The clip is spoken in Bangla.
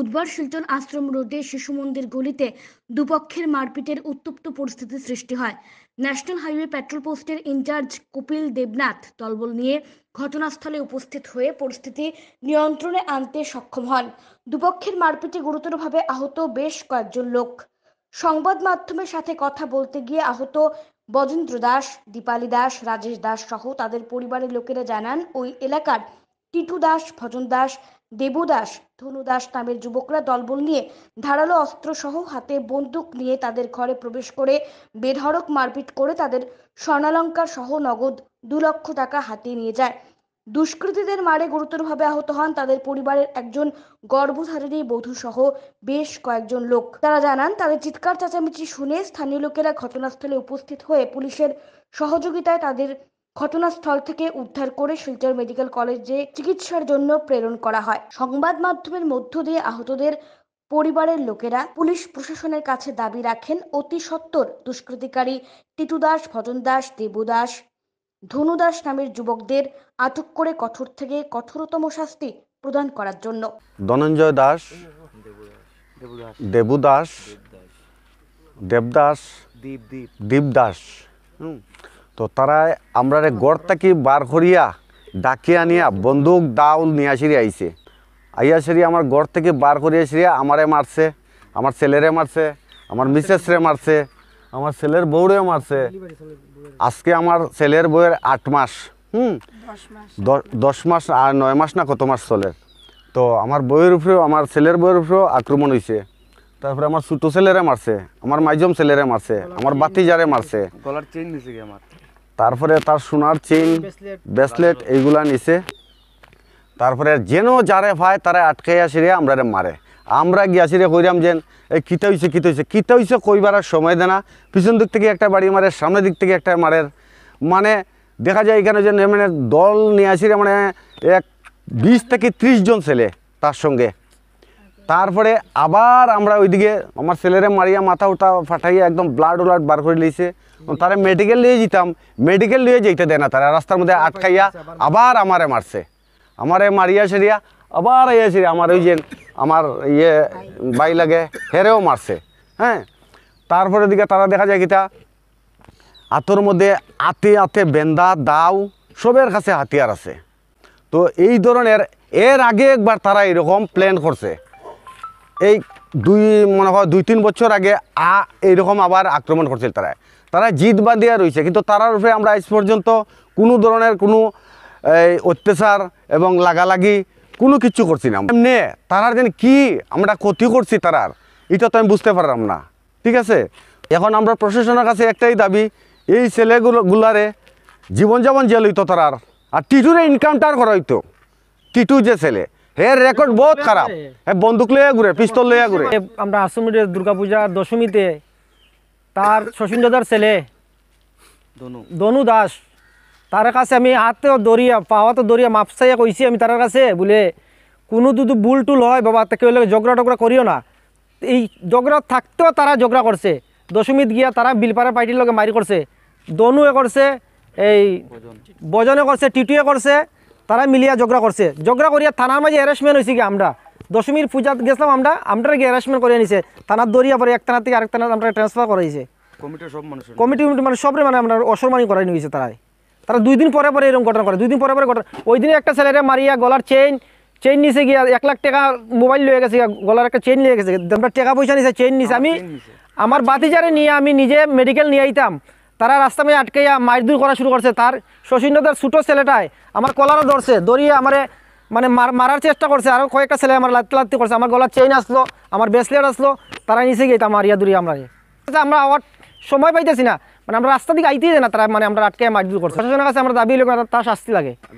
বুধবার শিলচর আশ্রম রোডে শিশু মন্দির গলিতে দুপক্ষের মারপিটের উত্তপ্ত পরিস্থিতি সৃষ্টি হয়। ন্যাশনাল হাইওয়ে পেট্রোল পোস্টের ইনচার্জ কপিল দেবনাথ দলবল নিয়ে ঘটনাস্থলে উপস্থিত হয়ে পরিস্থিতি নিয়ন্ত্রণে আনতে সক্ষম হন। দুপক্ষের মারপিটে গুরুতরভাবে আহত বেশ কয়েকজন লোক। সংবাদ মাধ্যমের সাথে কথা বলতে গিয়ে আহত বজেন্দ্র দাস, দীপালি দাস, রাজেশ দাস সহ তাদের পরিবারের লোকেরা জানান, ওই এলাকার টিটু দাস, ভজন দাস, দেবু দাস, ধনু দাস নামের যুবকরা দলবল নিয়ে ধারালো অস্ত্র সহ হাতে বন্দুক নিয়ে তাদের ঘরে প্রবেশ করে বেধড়ক মারপিট করে তাদের স্বর্ণালংকার সহ নগদ 2 লক্ষ টাকা হাতিয়ে নিয়ে যায়। দুষ্কৃতীদের মারে গুরুতরভাবে আহত হন তাদের পরিবারের একজন গর্ভধারিণী বধূ সহ বেশ কয়েকজন লোক। তারা জানান, তাদের চিৎকার চেঁচামেচি শুনে স্থানীয় লোকেরা ঘটনাস্থলে উপস্থিত হয়ে পুলিশের সহযোগিতায় তাদের ঘটনাস্থল থেকে উদ্ধার করে শিলচর মেডিকেল কলেজে চিকিৎসার জন্য প্রেরণ করা হয়। সংবাদ মাধ্যমের মধ্য দিয়ে আহতদের পরিবারের লোকেরা পুলিশ প্রশাসনের কাছে দাবি রাখেন অতি সত্বর দুষ্কৃতিকারী টিটু দাস, ভজন দাস, দেবু দাস, ধনু দাস নামের যুবকদের আটক করে কঠোর থেকে কঠোরতম শাস্তি প্রদান করার জন্য। ধনঞ্জয় দাস, দেবু দাস, দেবদাস, দীপ দাস, তো তারা আমরা গড় থেকে বার করিয়া ডাকি আনিয়া বন্দুক দাউল নিয়ে আসিরে আইছে। আইয়া সেরি আমার গড় থেকে বার করিয়া সেরিয়া আমারে মারছে, আমার ছেলেরে মারছে, আমার মিসেসরে মারছে, আমার ছেলের বউরেও মারছে। আজকে আমার ছেলের বউয়ের 8 মাস, 10 মাস আর 9 মাস না কত মাস চলে। তো আমার বউয়ের উপরেও, আমার ছেলের বউয়ের উপরেও আক্রমণ হয়েছে। তারপরে আমার ছোটো ছেলেরে মারছে, আমার মাইজম ছেলেরে মারছে, আমার বাতিজারে মারছে, গলার চেইন নিছে কি আমার। তারপরে তার সোনার চেইন, ব্রেসলেট এইগুলা নিছে। তারপরে যেন যারে পায় তারা আটকাইয়া সিরিয়া আমরা মারে। আমরা গিয়া সিরিয়া কইরাম যেন এই কিতা হইছে কইবার সময় দেনা। পিছন দিক থেকে একটা বাড়ি মারে, সামনের দিক থেকে একটা মারে। মানে দেখা যায় এখানে যে মানে দল নিয়ে আসিরে মানে 20 থেকে 30 জন ছেলে তার সঙ্গে। তারপরে আবার আমরা ওইদিকে আমার ছেলেরে মারিয়া মাথা উঠা ফাটাইয়া একদম ব্লাড বার করে লিয়েছে। তারা মেডিকেল নিয়ে যেতাম, মেডিকেল নিয়ে যেতে দেয় না, তারা রাস্তার মধ্যে আটকাইয়া আবার আমারে মারছে। আমারে মারিয়া সেরিয়া আবার ইয়ে আমার ওই যে আমার ইয়ে বাই লাগে হেরেও মারছে। হ্যাঁ, তারপরে দিকে তারা দেখা যায় কিতা হাতের মধ্যে আতে বেন্দা দাও সবের কাছে হাতিয়ার আছে। তো এই ধরনের এর আগে একবার তারা এরকম প্ল্যান করছে। এই মনে হয় 2-3 বছর আগে এইরকম আবার আক্রমণ করছিল। তারা জিদ বাঁধিয়া রয়েছে, কিন্তু তারার উপরে আমরা আজ পর্যন্ত কোনো ধরনের কোনো অত্যাচার এবং লাগালাগি কোনো কিছু করছি না। এমনি তারার যেন কি আমরা ক্ষতি করছি তারার, এটা তো আমি বুঝতে পারলাম না। ঠিক আছে, এখন আমরা প্রশাসনের কাছে একটাই দাবি, এই ছেলেগুলারে জীবনযাপন জেল হইতো তারার, আর টিটুরে এনকাউন্টার করা হইতো। টিটু যে ছেলে, এর রেকর্ড বহুত খারাপ, বন্দুক লইয়া ঘুরে, পিস্তল লইয়া ঘুরে। আমরা আশ্রমের দুর্গাপূজার দশমীতে তার শশীন্দ্রদার ছেলে ধনু দাস, তার কাছে আমি হাতেও দরিয়া পাওয়াতে দরিয়া মাপসাইয়া কইছি আমি তার কাছে বলে কোনো যদি বুল টুল হয় বাবা তাকে ঝগড়া টগড়া করিও না। এই ঝগড়া থাকতেও তারা ঝগড়া করছে। দশমীত গিয়া তারা বিলপাড়া পার্টির লগে মারি করছে, দনুয়ে করছে, এই বজনে করছে, টিটুয়ে করছে, তারা মিলিয়া ঝগড়া করছে। ঝগড়া করিয়া থানার মাঝে হ্যারাসমেন্ট হয়েছে কি আমরা দশমীর পূজা গেছিলাম, আমরা গিয়ে হ্যারাসমেন্ট করে নিছে থানার দরিয়া পরে এক থানা থেকে আরেক থানা আমরা ট্রান্সফার করাইছে। কমিটি মানে সবরে মানে আমরা অসম্মানী করাই নিয়েছে। তারা 2 দিন পরে এরকম ঘটনা করে, 2 দিন পরে ঘটনা। ওই দিনে একটা ছেলেরা মারিয়া গলার চেইন নিচে গিয়া 1 লাখ টাকা মোবাইল লিয়ে গেছে, গলার একটা চেইন লিয়ে গেছে, আমরা টাকা পয়সা নিছে, চেইন নিছে। আমি আমার বাতিজারে নিয়ে আমি নিজে মেডিকেল নিয়ে আইতাম, তারা রাস্তা মেয়ে আটকাইয়া মারধর করা শুরু করছে। তার শশীন্দ্রদার ছোটো ছেলেটায় আমার কলারও ধরছে, ধরিয়ে আমারে মানে মারার চেষ্টা করছে। আরও কয়েকটা ছেলে আমার লাত্তি করছে। আমার গলার চেইন আসলো, আমার ব্রেসলেট আসলো, তারা নিচে গিয়ে মারিয়া দূরিয়ে আমরা আবার সময় পাইতেছি না, মানে আমরা রাস্তা দিকে আইতেই না, তারা মানে আমরা আটকে মারধর করছে। প্রশাসনের কাছে আমরা দাবি তার শাস্তি লাগে।